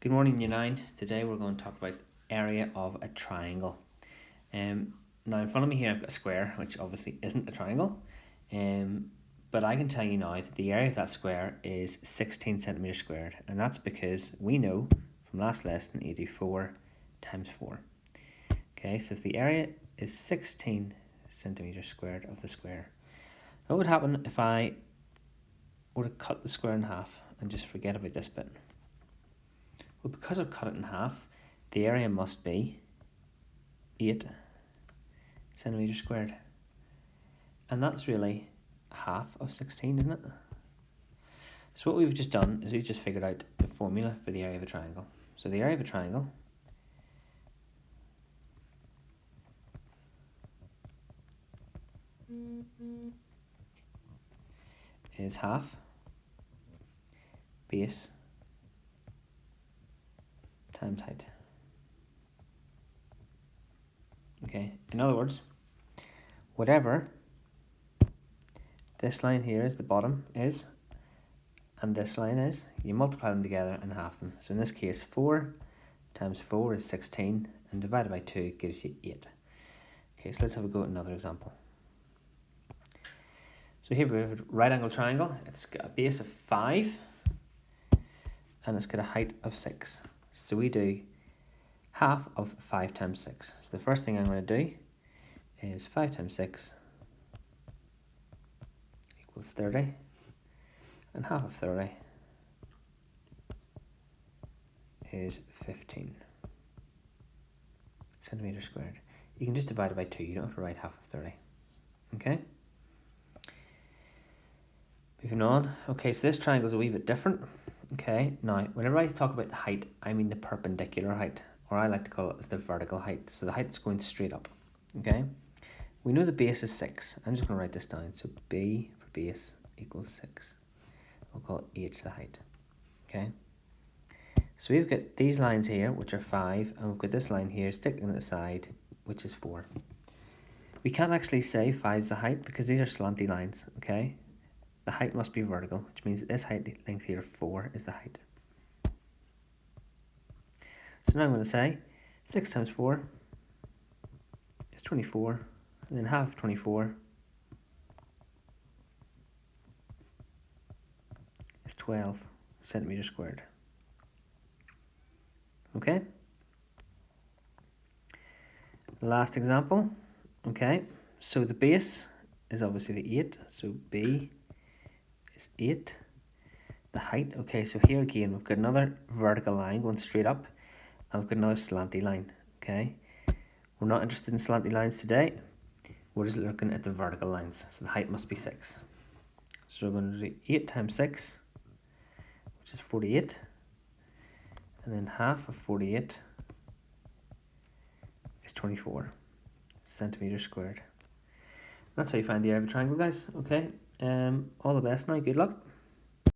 Good morning, Year 9. Today we're going to talk about area of a triangle. Now in front of me here I've got a square, which obviously isn't a triangle. But I can tell you now that the area of that square is 16 centimetres squared. And that's because we know from last lesson you do 4 times 4. Okay, so if the area is 16 centimetres squared of the square, what would happen if I were to cut the square in half and just forget about this bit? Well, because I've cut it in half, the area must be 8 centimetres squared. And that's really half of 16, isn't it? So what we've just done is we've just figured out the formula for the area of a triangle. So the area of a triangle is half base times height. Okay, in other words, whatever this line here is, the bottom is, and this line is, you multiply them together and half them. So in this case, 4 times 4 is 16, and divided by 2 gives you 8. Okay, so let's have a go at another example. So here we have a right angle triangle. It's got a base of 5, and it's got a height of 6. So we do half of 5 times 6. So the first thing I'm going to do is 5 times 6 equals 30, and half of 30 is 15 centimetres squared. You can just divide it by 2, you don't have to write half of 30. Okay? Moving on. Okay, so this triangle is a wee bit different. Okay, now whenever I talk about the height, I mean the perpendicular height, or I like to call it as the vertical height. So the height is going straight up. Okay, we know the base is 6. I'm just going to write this down. So B for base equals 6. We'll call it H the height. Okay, so we've got these lines here, which are 5, and we've got this line here sticking at the side, which is 4. We can't actually say 5 is the height because these are slanty lines. Okay, the height must be vertical, which means that this height length here, 4, is the height. So now I'm going to say 6 times 4 is 24, and then half of 24 is 12 centimetres squared. Okay? Last example. Okay, so the base is obviously the 8, so B is 8. The height, okay, so here again we've got another vertical line going straight up, and we've got another slanty line. Okay, we're not interested in slanty lines today, we're just looking at the vertical lines, so the height must be 6. So we're going to do 8 times 6, which is 48, and then half of 48 is 24 centimetres squared. That's how you find the area of a triangle, guys. Okay, all the best now, good luck.